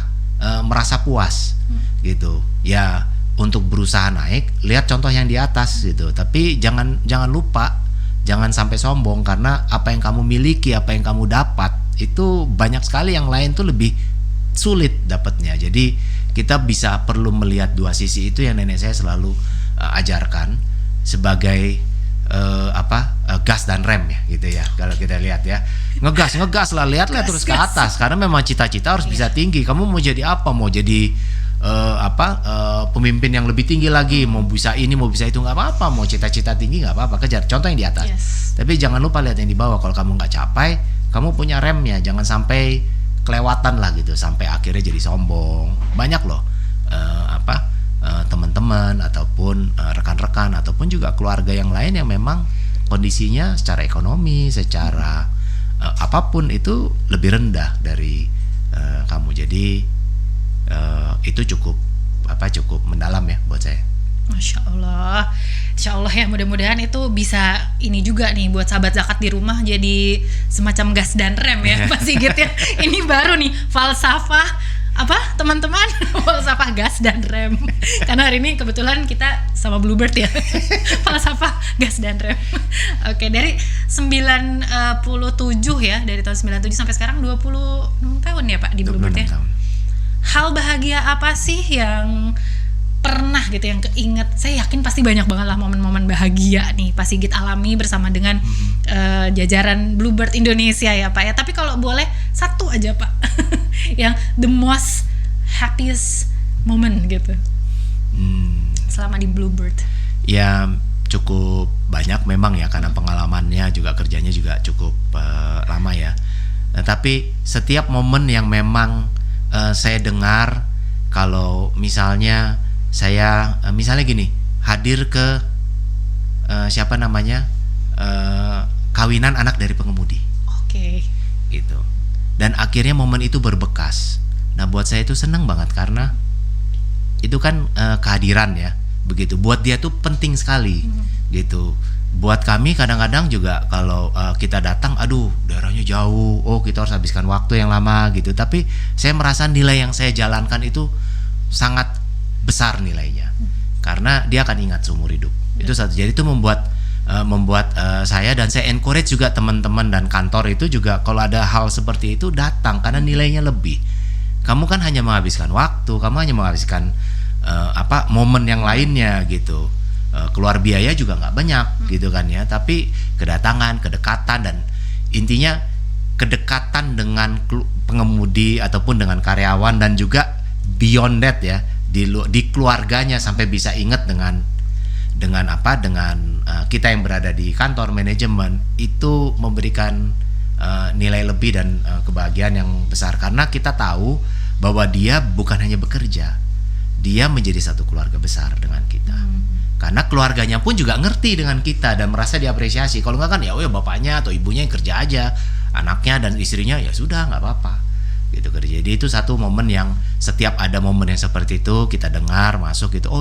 merasa puas gitu ya. Untuk berusaha naik, lihat contoh yang di atas gitu, tapi jangan lupa, jangan sampai sombong, karena apa yang kamu miliki, apa yang kamu dapat itu banyak sekali yang lain tuh lebih sulit dapatnya. Jadi kita perlu melihat dua sisi itu yang nenek saya selalu ajarkan sebagai gas dan rem ya gitu ya kalau kita lihat ya, ngegas lah, lihatlah terus ke atas karena memang cita-cita harus bisa tinggi. Kamu mau jadi apa? Mau jadi pemimpin yang lebih tinggi lagi, mau bisa ini mau bisa itu, nggak apa-apa. Mau cita-cita tinggi nggak apa-apa, kejar contoh yang di atas. Tapi jangan lupa lihat yang di bawah. Kalau kamu nggak capai, kamu punya remnya, jangan sampai kelewatan lah gitu sampai akhirnya jadi sombong. Banyak loh teman-teman ataupun rekan-rekan ataupun juga keluarga yang lain yang memang kondisinya secara ekonomi, secara apapun itu lebih rendah dari kamu. Jadi itu cukup mendalam ya buat saya. Masya Allah ya, mudah-mudahan itu bisa ini juga nih buat sahabat zakat di rumah, jadi semacam gas dan rem ya Pak Sigit ya. Ini baru nih falsafah teman-teman, falsafah gas dan rem. Karena hari ini kebetulan kita sama Bluebird ya. Falsafah gas dan rem. Oke, dari 97 ya, dari tahun 97 sampai sekarang 26 tahun ya Pak di Bluebird ya. Tahun. Hal bahagia apa sih yang pernah gitu yang keinget? Saya yakin pasti banyak banget lah momen-momen bahagia nih Pak Sigit alami bersama dengan jajaran Bluebird Indonesia ya Pak ya. Tapi kalau boleh satu aja Pak yang the most happiest moment gitu selama di Bluebird. Ya cukup banyak memang ya, karena pengalamannya juga, kerjanya juga cukup lama ya. Nah, tapi setiap momen yang memang saya dengar, kalau misalnya saya misalnya gini, hadir ke kawinan anak dari pengemudi. Oke. Gitu. Dan akhirnya momen itu berbekas. Nah, buat saya itu senang banget karena itu kan kehadiran ya. Begitu. Buat dia tuh penting sekali. Gitu. Buat kami kadang-kadang juga kalau kita datang, aduh daerahnya jauh, kita harus habiskan waktu yang lama gitu. Tapi saya merasa nilai yang saya jalankan itu sangat besar nilainya, karena dia akan ingat seumur hidup. Itu satu. Jadi itu membuat saya, dan saya encourage juga teman-teman dan kantor itu juga, kalau ada hal seperti itu datang, karena nilainya lebih. Kamu kan hanya menghabiskan waktu, kamu hanya menghabiskan momen yang lainnya gitu. Keluar biaya juga nggak banyak gitu kan ya, tapi kedatangan, kedekatan, dan intinya kedekatan dengan pengemudi ataupun dengan karyawan, dan juga beyond that ya, di keluarganya, sampai bisa ingat dengan kita yang berada di kantor manajemen, itu memberikan nilai lebih dan kebahagiaan yang besar, karena kita tahu bahwa dia bukan hanya bekerja, dia menjadi satu keluarga besar dengan kita. Karena keluarganya pun juga ngerti dengan kita dan merasa diapresiasi. Kalau nggak kan ya bapaknya atau ibunya yang kerja aja, anaknya dan istrinya ya sudah nggak apa-apa gitu kerja. Jadi itu satu momen yang setiap ada momen yang seperti itu kita dengar masuk gitu,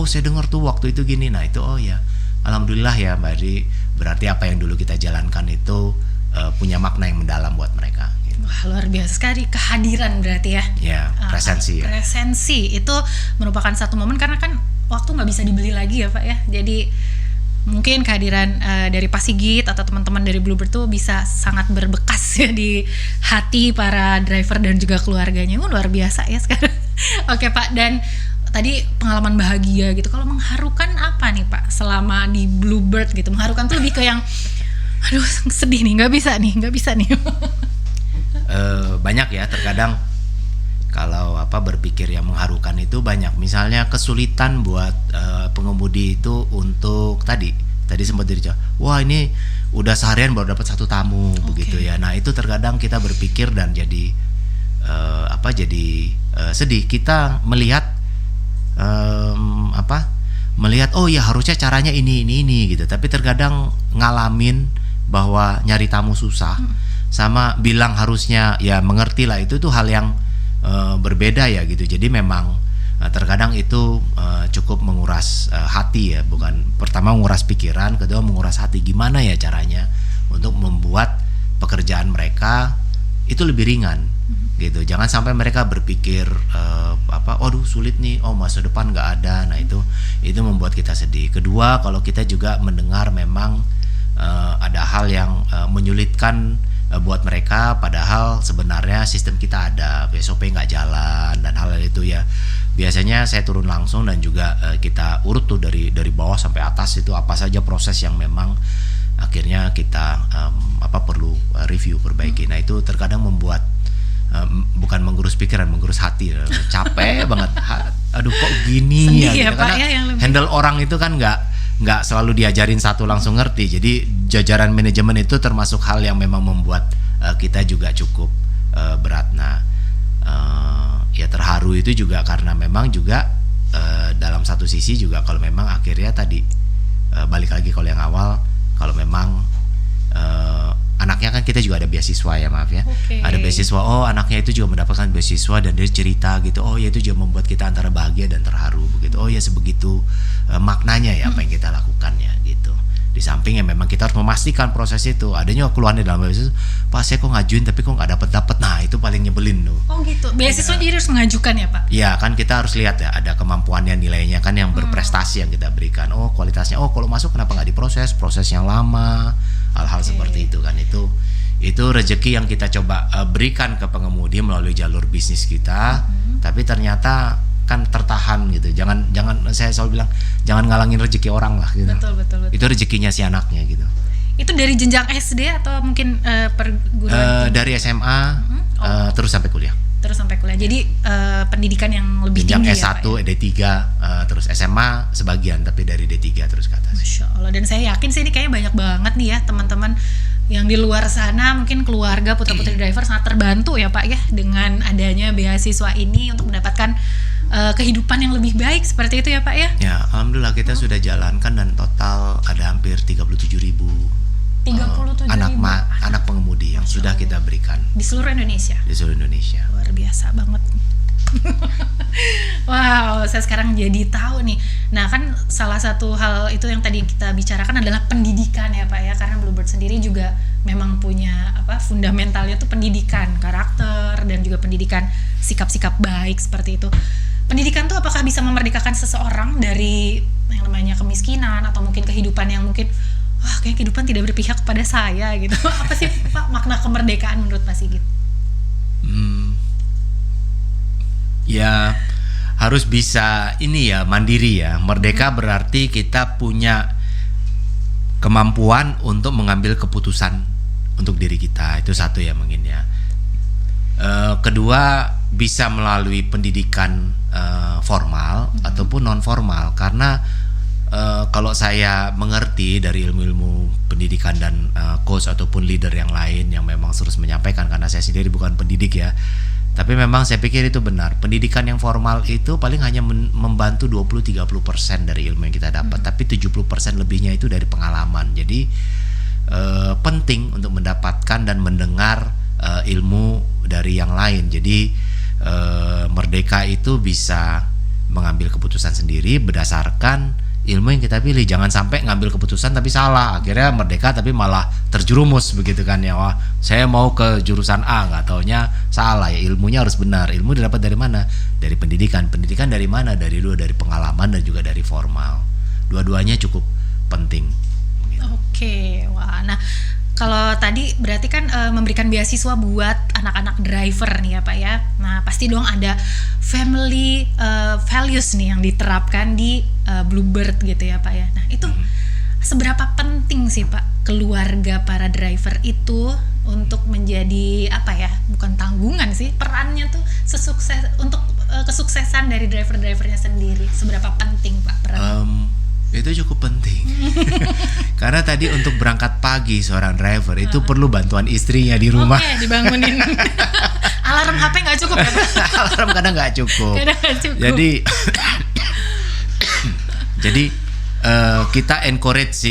saya dengar tuh waktu itu gini. Nah itu alhamdulillah ya Mbak Adi, berarti apa yang dulu kita jalankan itu punya makna yang mendalam buat mereka gitu. Wah, luar biasa sekali kehadiran berarti ya. Ya, presensi ya. Presensi itu merupakan satu momen, karena kan waktu nggak bisa dibeli lagi ya Pak ya. Jadi mungkin kehadiran dari Pak Sigit atau teman-teman dari Bluebird tuh bisa sangat berbekas ya di hati para driver dan juga keluarganya. Luar biasa ya sekarang. Oke Pak, dan tadi pengalaman bahagia gitu. Kalau mengharukan apa nih Pak selama di Bluebird gitu? Mengharukan tuh lebih ke yang aduh sedih nih, nggak bisa nih. Banyak ya, terkadang kalau berpikir yang mengharukan itu banyak. Misalnya kesulitan buat pengemudi itu untuk tadi sempat dijawab, wah ini udah seharian baru dapat satu tamu begitu ya. Nah itu terkadang kita berpikir dan jadi sedih. Kita melihat oh ya harusnya caranya ini gitu. Tapi terkadang ngalamin bahwa nyari tamu susah, sama bilang harusnya ya mengerti lah, itu tuh hal yang berbeda ya gitu. Jadi memang terkadang itu cukup menguras hati ya, bukan pertama menguras pikiran, kedua menguras hati. Gimana ya caranya untuk membuat pekerjaan mereka itu lebih ringan gitu. Jangan sampai mereka berpikir aduh sulit nih, masa depan nggak ada. Nah itu membuat kita sedih. Kedua, kalau kita juga mendengar memang ada hal yang menyulitkan buat mereka, padahal sebenarnya sistem kita ada, SOP nggak jalan dan hal itu ya. biasanya saya turun langsung dan juga kita urut tuh dari bawah sampai atas itu apa saja proses yang memang akhirnya kita perlu review perbaiki. Nah itu terkadang membuat bukan menggurus pikiran, menggurus hati, capek banget. Aduh kok gini. Sedih ya, gitu. Pak, Karena ya, yang lebih... handle orang itu kan nggak selalu diajarin satu langsung ngerti. Jadi jajaran manajemen itu termasuk hal yang memang membuat kita juga cukup berat. Nah ya terharu itu juga karena memang juga dalam satu sisi juga kalau memang akhirnya tadi balik lagi kalau yang awal, kalau memang anaknya kan kita juga ada beasiswa ya, maaf ya. Ada beasiswa, anaknya itu juga mendapatkan beasiswa dan dia cerita gitu, ya itu juga membuat kita antara bahagia dan terharu begitu. Ya sebegitu maknanya ya apa yang kita lakukan ya gitu. Di samping ya memang kita harus memastikan proses itu. Adanya keluhan di dalam beasiswa, Pak saya kok ngajuin tapi kok nggak dapat. Nah itu paling nyebelin tuh. Oh gitu, beasiswa jadi harus mengajukan ya Pak? Iya kan kita harus lihat ya ada kemampuannya, nilainya kan yang berprestasi yang kita berikan. Kualitasnya, kalau masuk kenapa nggak diproses, proses yang lama, hal-hal seperti itu kan. Itu rezeki yang kita coba berikan ke pengemudi melalui jalur bisnis kita, tapi ternyata kan tertahan gitu. Jangan saya selalu bilang jangan ngalangin rezeki orang lah gitu. Betul. Itu rezekinya si anaknya gitu. Itu dari jenjang SD atau mungkin perguruan tinggi? Dari SMA terus sampai kuliah. Jadi pendidikan yang lebih jenjang tinggi S1, ya, Pak, ya? D3, terus SMA sebagian, tapi dari D3 terus ke atas. Masya Allah, dan saya yakin sih ini kayaknya banyak banget nih ya teman-teman yang di luar sana, mungkin keluarga putra-putri driver sangat terbantu ya Pak ya dengan adanya beasiswa ini untuk mendapatkan kehidupan yang lebih baik seperti itu ya Pak ya? Ya, alhamdulillah kita sudah jalankan dan total ada hampir 37.000 anak pengemudi yang sudah kita berikan di seluruh Indonesia. Luar biasa banget. Wow, saya sekarang jadi tahu nih. Nah kan salah satu hal itu yang tadi kita bicarakan adalah pendidikan ya Pak ya, karena Bluebird sendiri juga memang punya fundamentalnya tuh pendidikan karakter dan juga pendidikan sikap-sikap baik seperti itu. Pendidikan tuh apakah bisa memerdekakan seseorang dari yang namanya kemiskinan atau mungkin kehidupan yang mungkin kayak kehidupan tidak berpihak kepada saya gitu. Apa sih Pak makna kemerdekaan menurut Pak Sigit? Ya harus bisa ini ya, mandiri ya. Merdeka berarti kita punya kemampuan untuk mengambil keputusan untuk diri kita. Itu satu ya mungkin ya. Kedua, bisa melalui pendidikan formal ataupun non formal, karena kalau saya mengerti dari ilmu-ilmu pendidikan dan coach ataupun leader yang lain yang memang terus menyampaikan, karena saya sendiri bukan pendidik ya, tapi memang saya pikir itu benar. Pendidikan yang formal itu paling hanya membantu 20-30% dari ilmu yang kita dapat, tapi 70% lebihnya itu dari pengalaman. Jadi penting untuk mendapatkan dan mendengar ilmu dari yang lain. Jadi merdeka itu bisa mengambil keputusan sendiri berdasarkan ilmu yang kita pilih. Jangan sampai ngambil keputusan tapi salah, akhirnya merdeka tapi malah terjerumus begitu kan ya. Wah saya mau ke jurusan A, nggak taunya salah ya. Ilmunya harus benar. Ilmu didapat dari mana? Dari pendidikan. Pendidikan dari mana? Dari pengalaman dan juga dari formal. Dua-duanya cukup penting gitu. Oke, wah. Nah kalau tadi berarti kan memberikan beasiswa buat anak-anak driver nih ya Pak ya. Nah pasti dong ada family values nih yang diterapkan di Bluebird gitu ya Pak ya. Nah itu seberapa penting sih Pak keluarga para driver itu untuk menjadi bukan tanggungan sih, perannya tuh untuk kesuksesan dari driver-drivernya sendiri. Seberapa penting Pak peran? Itu cukup penting. Karena tadi untuk berangkat pagi seorang driver itu perlu bantuan istrinya di rumah. Dibangunin. Alarm HP nggak cukup ya Pak? Alarm kadang nggak cukup. Jadi kita encourage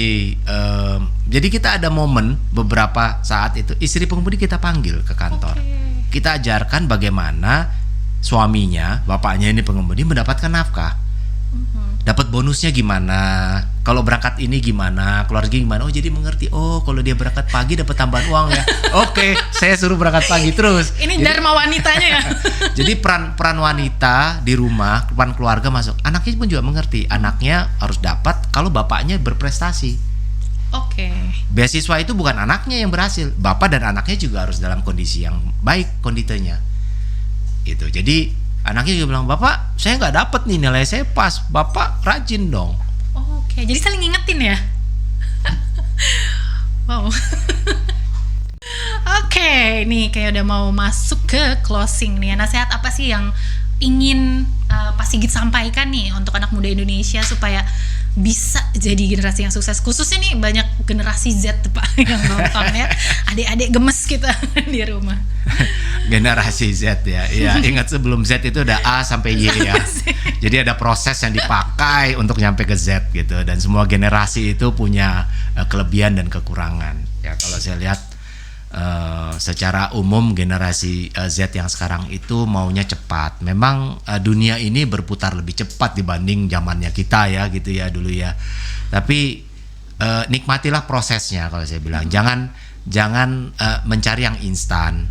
jadi kita ada momen beberapa saat itu istri pengemudi kita panggil ke kantor. Kita ajarkan bagaimana suaminya, bapaknya ini pengemudi mendapatkan nafkah. Dapat bonusnya gimana, kalau berangkat ini gimana, keluarga gimana. Jadi mengerti, kalau dia berangkat pagi dapat tambahan uang ya. Oke, saya suruh berangkat pagi terus. Ini dharma wanitanya ya. Jadi peran wanita di rumah, peran keluarga masuk. Anaknya pun juga mengerti, anaknya harus dapat kalau bapaknya berprestasi. Beasiswa itu bukan anaknya yang berhasil, bapak dan anaknya juga harus dalam kondisi yang baik konditenya. Gitu. Jadi Anaknya juga bilang, "Bapak, saya nggak dapat nih, nilai saya pas. Bapak rajin dong." Oke, jadi saling ngingetin ya. Wow. Oke, nih kayak udah mau masuk ke closing nih. Nasihat apa sih yang ingin Pak Sigit sampaikan nih untuk anak muda Indonesia supaya bisa jadi generasi yang sukses? Khususnya nih banyak generasi Z Pak yang nonton ya. Adik-adik gemes kita di rumah. Generasi Z ya. Iya, ingat sebelum Z itu ada A sampai Y ya. Jadi ada proses yang dipakai untuk nyampe ke Z gitu, dan semua generasi itu punya kelebihan dan kekurangan. Ya kalau saya lihat secara umum generasi Z yang sekarang itu maunya cepat. Memang dunia ini berputar lebih cepat dibanding zamannya kita ya gitu ya dulu ya. Tapi nikmatilah prosesnya kalau saya bilang. Jangan mencari yang instan.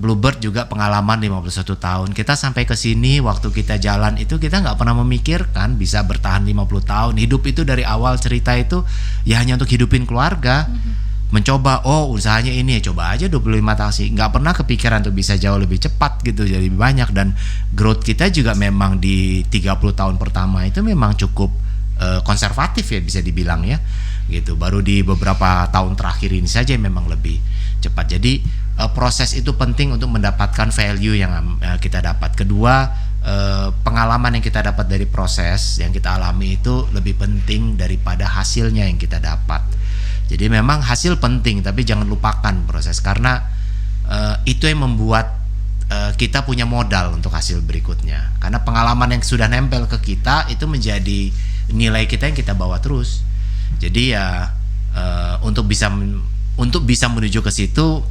Bluebird juga pengalaman 51 tahun. Kita sampai ke sini, waktu kita jalan itu kita nggak pernah memikirkan bisa bertahan 50 tahun. Hidup itu dari awal cerita itu ya hanya untuk hidupin keluarga. Mencoba, usahanya ini ya coba aja 25 taksi. Nggak pernah kepikiran untuk bisa jauh lebih cepat gitu, jadi lebih banyak. Dan growth kita juga memang di 30 tahun pertama itu memang cukup konservatif ya bisa dibilang ya gitu. Baru di beberapa tahun terakhir ini saja memang lebih cepat. Jadi proses itu penting untuk mendapatkan value yang kita dapat. Kedua, pengalaman yang kita dapat dari proses yang kita alami itu lebih penting daripada hasilnya yang kita dapat. Jadi memang hasil penting, tapi jangan lupakan proses, karena itu yang membuat kita punya modal untuk hasil berikutnya. Karena pengalaman yang sudah nempel ke kita itu menjadi nilai kita yang kita bawa terus. Jadi ya untuk bisa menuju ke situ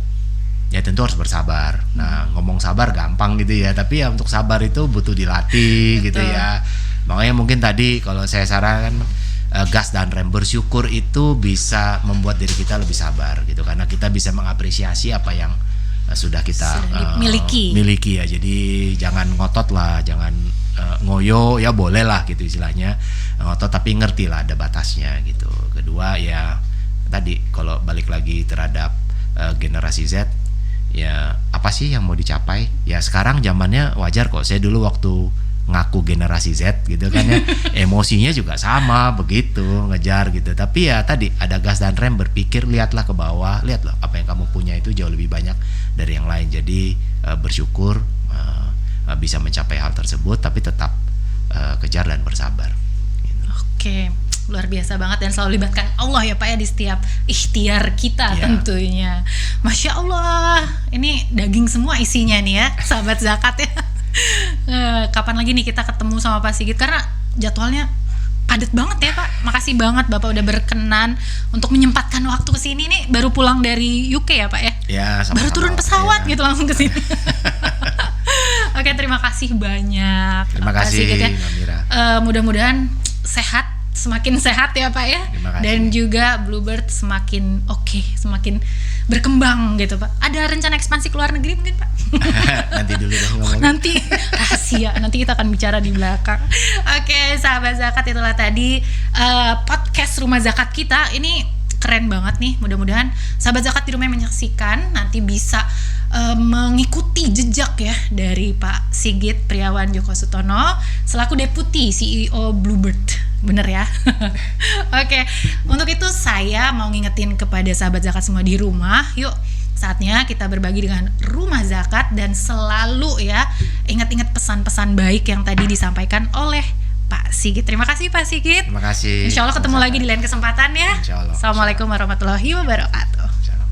ya tentu harus bersabar. Nah, ngomong sabar gampang gitu ya, tapi ya untuk sabar itu butuh dilatih gitu ya. Makanya mungkin tadi kalau saya sarankan gas dan rem, bersyukur itu bisa membuat diri kita lebih sabar gitu, karena kita bisa mengapresiasi apa yang sudah kita miliki ya. Jadi jangan ngotot lah, jangan ngoyo ya, boleh lah gitu istilahnya ngotot, tapi ngerti lah ada batasnya gitu. Kedua ya tadi kalau balik lagi terhadap generasi Z, ya apa sih yang mau dicapai? Ya sekarang zamannya wajar kok. Saya dulu waktu ngaku generasi Z gitu kan ya, emosinya juga sama begitu, ngejar gitu. Tapi ya tadi ada gas dan rem, berpikir, lihatlah ke bawah, lihat loh apa yang kamu punya itu jauh lebih banyak dari yang lain. Jadi bersyukur bisa mencapai hal tersebut, tapi tetap kejar dan bersabar gitu. Oke, luar biasa banget, dan selalu libatkan Allah ya Pak ya di setiap ikhtiar kita tentunya. Masya Allah, ini daging semua isinya nih ya sahabat zakat ya. Kapan lagi nih kita ketemu sama Pak Sigit, karena jadwalnya padat banget ya Pak. Makasih banget Bapak udah berkenan untuk menyempatkan waktu ke sini nih. Baru pulang dari UK ya Pak ya? Ya, sama-sama. Baru turun pesawat gitu langsung ke sini. Oke, terima kasih banyak. Terima kasih ya. Mbak Mira. Mudah-mudahan sehat, semakin sehat ya Pak ya. Dan juga Bluebird semakin semakin berkembang gitu Pak. Ada rencana ekspansi ke luar negeri mungkin Pak? Nanti dulu deh ngomongin. Nanti rahasia, nanti kita akan bicara di belakang. Oke, sahabat zakat, itulah tadi podcast Rumah Zakat kita. Ini keren banget nih. Mudah-mudahan sahabat zakat di rumah yang menyaksikan nanti bisa mengikuti jejak ya dari Pak Sigit Priawan Djoko Sutono selaku Deputi CEO Bluebird. Bener ya? Oke, untuk itu saya mau ngingetin kepada sahabat zakat semua di rumah, yuk saatnya kita berbagi dengan Rumah Zakat, dan selalu ya ingat-ingat pesan-pesan baik yang tadi disampaikan oleh Pak Sigit. Terima kasih Pak Sigit. Terima kasih. Insya Allah ketemu lagi di lain kesempatan ya. Insya Allah. Assalamualaikum warahmatullahi wabarakatuh. Insya Allah.